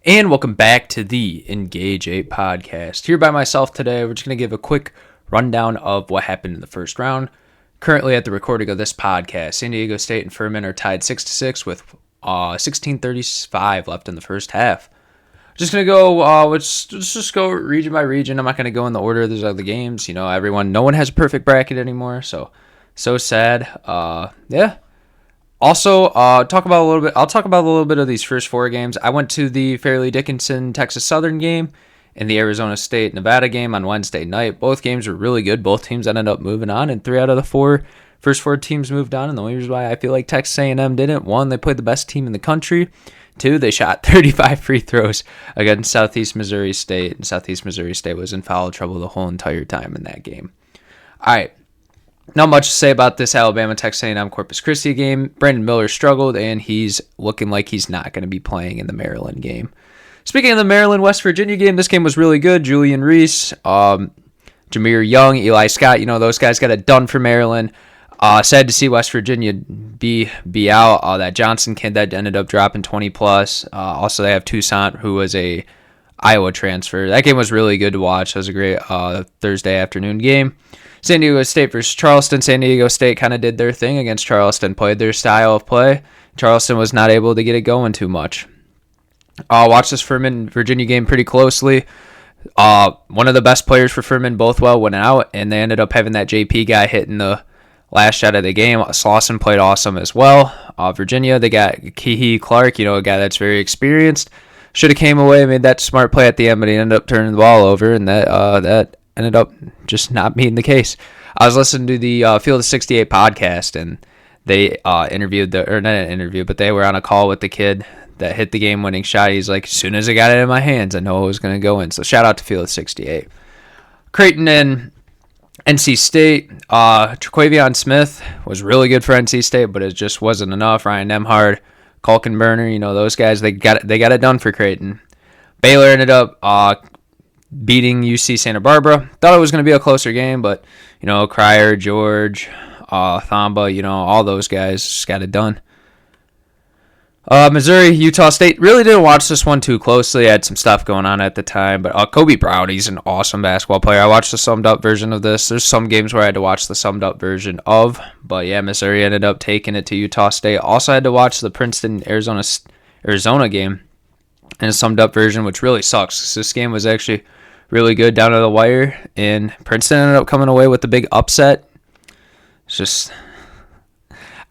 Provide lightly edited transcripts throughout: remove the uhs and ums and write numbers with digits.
And welcome back to the Engage 8 podcast. Here by myself today, we're just going to give a quick rundown of what happened in the first round. Currently at the recording of this podcast, San Diego State and Furman are tied 6-6 with 16:35 left in the first half. Just going to go, let's just go region by region. I'm not going to go in the order of those other games. You know, no one has a perfect bracket anymore, so sad. Yeah. Also, I'll talk about a little bit of these first four games. I went to the Fairleigh Dickinson Texas Southern game and the Arizona State Nevada game on Wednesday night. Both games were really good. Both teams ended up moving on, and 3 out of the first four teams moved on. And the only reason why I feel like Texas A&M didn't: 1, they played the best team in the country. 2, they shot 35 free throws against Southeast Missouri State, and Southeast Missouri State was in foul trouble the whole entire time in that game. All right. Not much to say about this Alabama-Texas A&M Corpus Christi game. Brandon Miller struggled, and he's looking like he's not going to be playing in the Maryland game. Speaking of the Maryland-West Virginia game, this game was really good. Julian Reese, Jameer Young, Eli Scott, those guys got it done for Maryland. Sad to see West Virginia be out. That Johnson kid that ended up dropping 20+. Also, they have Toussaint, who was a Iowa transfer. That game was really good to watch. That was a great Thursday afternoon game. San Diego State versus Charleston. San Diego State kind of did their thing against Charleston, played their style of play. Charleston was not able to get it going too much. Watched this Furman-Virginia game pretty closely. One of the best players for Furman, Bothwell, went out, and they ended up having that JP guy hitting the last shot of the game. Slauson played awesome as well. Virginia, they got Keehee Clark, a guy that's very experienced. Should have came away and made that smart play at the end, but he ended up turning the ball over, and that ended up just not being the case. I was listening to the Field of 68 podcast, and they they were on a call with the kid that hit the game-winning shot. He's like, as soon as I got it in my hands, I know it was going to go in. So shout out to Field of 68. Creighton and NC State. Traquavion Smith was really good for NC State, but it just wasn't enough. Ryan Nembhard, Kalkenberner, those guys, they got it done for Creighton. Baylor ended up beating UC Santa Barbara. Thought it was going to be a closer game, but, Cryer, George, Thamba, all those guys just got it done. Missouri, Utah State. Really didn't watch this one too closely. I had some stuff going on at the time, but Kobe Brown, he's an awesome basketball player. I watched the summed up version of this. There's some games where I had to watch the summed up version of, but yeah, Missouri ended up taking it to Utah State. Also had to watch the Princeton-Arizona game in a summed up version, which really sucks. This game was actually really good down to the wire, and Princeton ended up coming away with the big upset. It's just,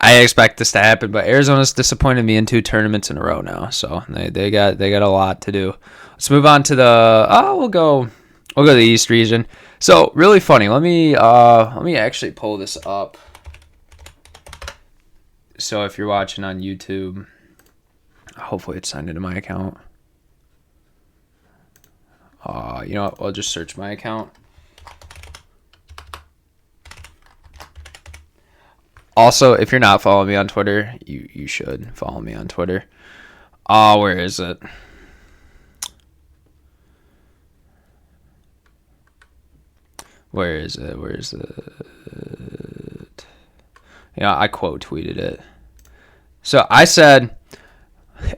I expect this to happen, but Arizona's disappointed me in 2 tournaments in a row now, so they got a lot to do. Let's move on to we'll go to the East region. So really funny. Let me actually pull this up. So if you're watching on YouTube, hopefully it's signed into my account. You know what? I'll just search my account. Also, if you're not following me on Twitter, you should follow me on Twitter. Where is it? Where is it? I quote tweeted it. So I said,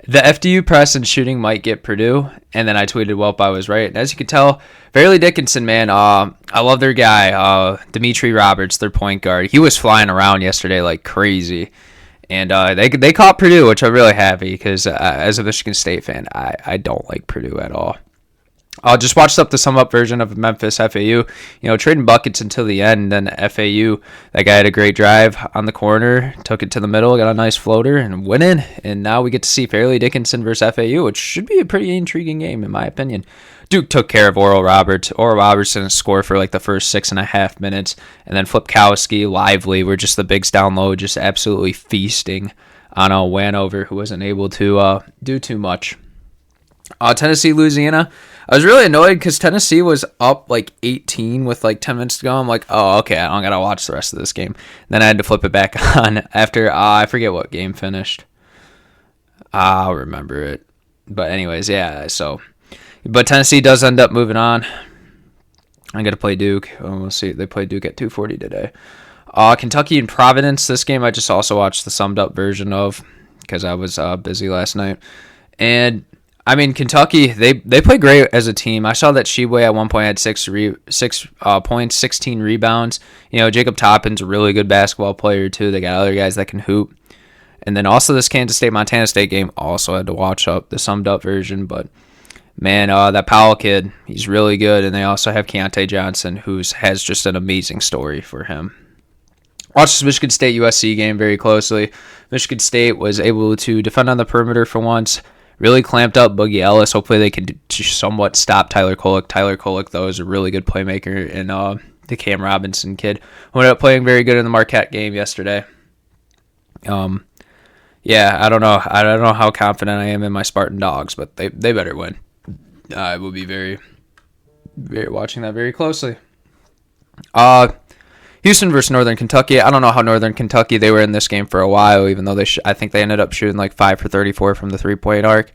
the FDU press and shooting might get Purdue, and then I tweeted, well, I was right. And as you can tell, Fairleigh Dickinson, man, I love their guy, Dimitri Roberts, their point guard. He was flying around yesterday like crazy, and they caught Purdue, which I'm really happy because as a Michigan State fan, I don't like Purdue at all. Just watched up the sum up version of Memphis FAU. Trading buckets until the end. Then FAU, that guy had a great drive on the corner, took it to the middle, got a nice floater, and went in. And now we get to see Fairleigh Dickinson versus FAU, which should be a pretty intriguing game in my opinion. Duke took care of Oral Roberts. Oral Robertson scored for like the first 6.5 minutes, and then Flipkowski, Lively were just the bigs down low, just absolutely feasting on Wanover, who wasn't able to do too much. Tennessee, Louisiana. I was really annoyed because Tennessee was up like 18 with like 10 minutes to go. I'm like, oh, okay, I don't got to watch the rest of this game. Then I had to flip it back on after, I forget what game finished. I'll remember it. But anyways, yeah, but Tennessee does end up moving on. I got to play Duke. We'll see. They play Duke at 2:40 today. Kentucky and Providence. This game I just also watched the summed up version of because I was busy last night. And I mean, Kentucky, they play great as a team. I saw that Sheboy at one point had 6 points, 16 rebounds. Jacob Toppin's a really good basketball player, too. They got other guys that can hoop. And then also this Kansas State-Montana State game, also had to watch up the summed-up version. But, man, that Powell kid, he's really good. And they also have Keontae Johnson, who has just an amazing story for him. Watched this Michigan State-USC game very closely. Michigan State was able to defend on the perimeter for once. Really clamped up Boogie Ellis. Hopefully they can somewhat stop Tyler Kolek. Tyler Kolek, though, is a really good playmaker. And the Cam Robinson kid who ended up playing very good in the Marquette game yesterday. Yeah, I don't know. I don't know how confident I am in my Spartan Dogs, but they better win. I will be very, very watching that very closely. Houston versus Northern Kentucky. I don't know how Northern Kentucky, they were in this game for a while, even though I think they ended up shooting like 5 for 34 from the three-point arc.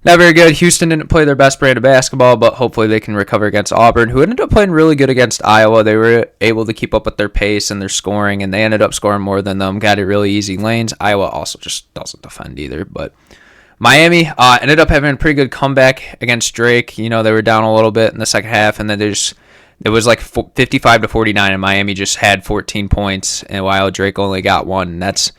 Not very good. Houston didn't play their best brand of basketball, but hopefully they can recover against Auburn, who ended up playing really good against Iowa. They were able to keep up with their pace and their scoring, and they ended up scoring more than them. Got it really easy lanes. Iowa also just doesn't defend either, but Miami ended up having a pretty good comeback against Drake. They were down a little bit in the second half, and then it was like 55-49, and Miami just had 14 points, and while Drake only got one. And that's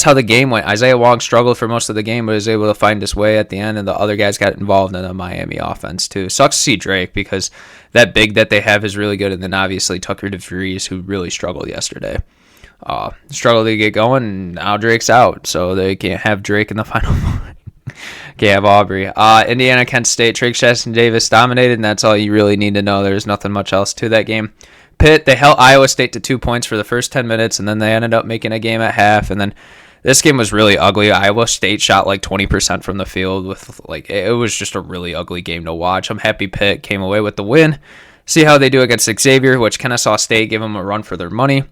how the game went. Isaiah Wong struggled for most of the game, but was able to find his way at the end, and the other guys got involved in the Miami offense too. Sucks to see Drake because that big that they have is really good, and then obviously Tucker DeVries, who really struggled yesterday. Struggled to get going, and now Drake's out, so they can't have Drake in the Final Four. Can't have Aubrey. Indiana, Kent State, Drake Jackson Davis dominated, and that's all you really need to know. There's nothing much else to that game. Pitt, they held Iowa State to 2 points for the first 10 minutes, and then they ended up making a game at half, and then this game was really ugly. Iowa State shot like 20% from the field. It was just a really ugly game to watch. I'm happy Pitt came away with the win. See how they do against Xavier, which Kennesaw State gave them a run for their money.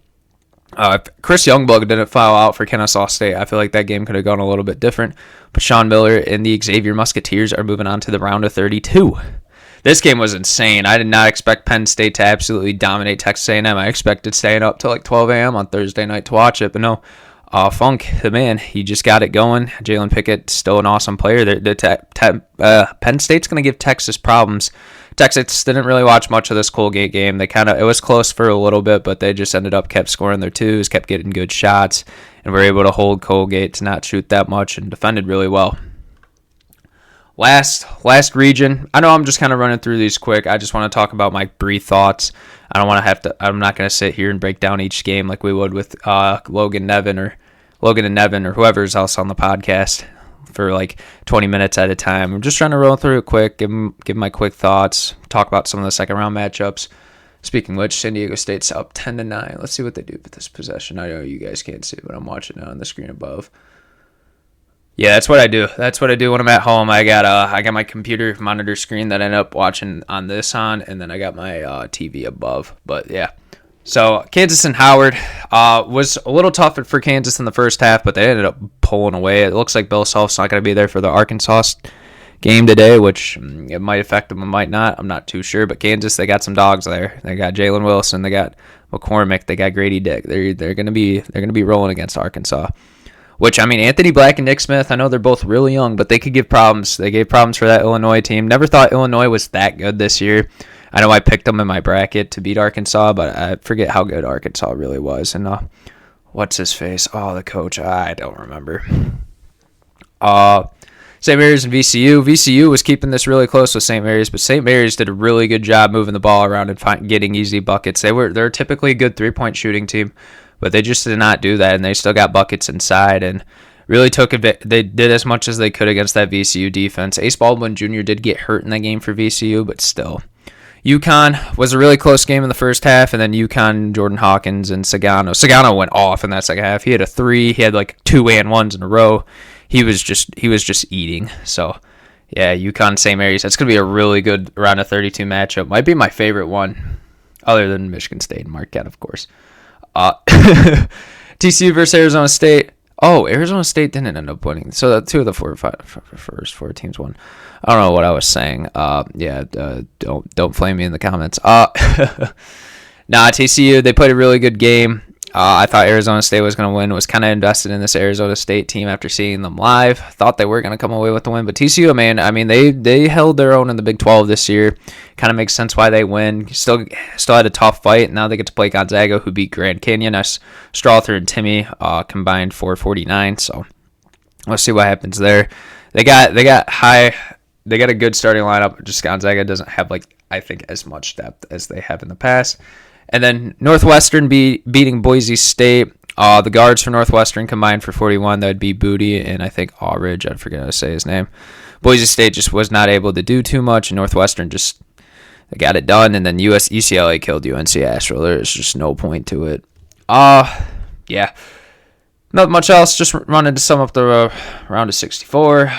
If Chris Youngblood didn't foul out for Kennesaw State, I feel like that game could have gone a little bit different. But Sean Miller and the Xavier Musketeers are moving on to the round of 32. This game was insane. I did not expect Penn State to absolutely dominate Texas A&M. I expected staying up till like 12 a.m. on Thursday night to watch it, but no. Funk, the man, he just got it going. Jalen Pickett, still an awesome player. Penn State's going to give Texas problems. Texas didn't really watch much of this Colgate game. It was close for a little bit, but they just kept scoring their twos, kept getting good shots, and were able to hold Colgate to not shoot that much and defended really well. Last region. I know I'm just kind of running through these quick. I just want to talk about my brief thoughts. I'm not going to sit here and break down each game like we would with Logan and Nevin or whoever's else on the podcast for like 20 minutes at a time. I'm just trying to roll through it quick, give my quick thoughts, talk about some of the second round matchups. Speaking of which, San Diego State's up 10-9. Let's see what they do with this possession. I know you guys can't see it, but I'm watching it on the screen above. Yeah, that's what I do. That's what I do when I'm at home. I got my computer monitor screen that I end up watching on this on, and then I got my TV above. But yeah. So Kansas and Howard was a little tough for Kansas in the first half, but they ended up pulling away. It looks like Bill Self's not going to be there for the Arkansas game today, which it might affect them, it might not. I'm not too sure. But Kansas, they got some dogs there. They got Jalen Wilson, they got McCormick, they got Grady Dick. They're going to be rolling against Arkansas. Which, I mean, Anthony Black and Nick Smith, I know they're both really young, but they could give problems. They gave problems for that Illinois team. Never thought Illinois was that good this year. I know I picked them in my bracket to beat Arkansas, but I forget how good Arkansas really was. And what's his face? Oh, the coach. I don't remember. St. Mary's and VCU. VCU was keeping this really close with St. Mary's, but St. Mary's did a really good job moving the ball around and getting easy buckets. They're typically a good three-point shooting team, but they just did not do that, and they still got buckets inside and really they did as much as they could against that VCU defense. Ace Baldwin Jr. did get hurt in that game for VCU, but still. UConn was a really close game in the first half, and then UConn, Jordan Hawkins, and Sagano went off in that second half. He had a three. He had like 2 and 1s in a row. He was just eating. So, yeah, UConn, St. Mary's. That's going to be a really good round of 32 matchup. Might be my favorite one, other than Michigan State and Marquette, of course. TCU versus Arizona State. Oh, Arizona State didn't end up winning. So 2 of the first 4 teams won. I don't know what I was saying. Don't flame me in the comments. Nah, TCU, they played a really good game. I thought Arizona State was going to win. Was kind of invested in this Arizona State team after seeing them live. Thought they were going to come away with the win. But TCU, man, I mean, they held their own in the Big 12 this year. Kind of makes sense why they win. Still had a tough fight. Now they get to play Gonzaga, who beat Grand Canyon. Strother and Timmy combined for 49. So let's see what happens there. They got a good starting lineup. Just Gonzaga doesn't have, I think, as much depth as they have in the past. And then Northwestern beating Boise State. The guards for Northwestern combined for 41. That would be Booty and I think Aldridge. I forget how to say his name. Boise State just was not able to do too much, and Northwestern just got it done. And then UCLA killed UNC Asheville. There's just no point to it. Yeah. Not much else. Just wanted to sum up the round of 64.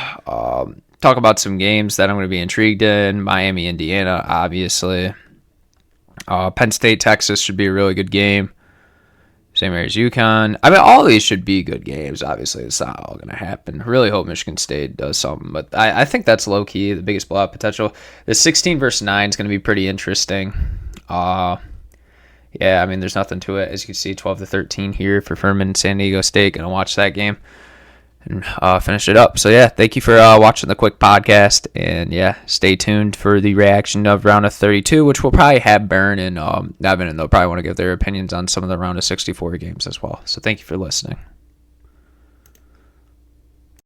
Talk about some games that I'm going to be intrigued in. Miami, Indiana, obviously. Penn State, Texas should be a really good game. Same area as UConn. I mean, all these should be good games. Obviously, it's not all going to happen. I really hope Michigan State does something, but I think that's low-key the biggest blowout potential. The 16 versus 9 is going to be pretty interesting. Yeah, I mean, there's nothing to it. As you can see, 12-13 here for Furman and San Diego State. Going to watch that game and finish it up. So, yeah, thank you for watching the quick podcast. And, yeah, stay tuned for the reaction of round of 32, which will probably have Burn and Nevin, and they'll probably want to give their opinions on some of the round of 64 games as well. So, thank you for listening.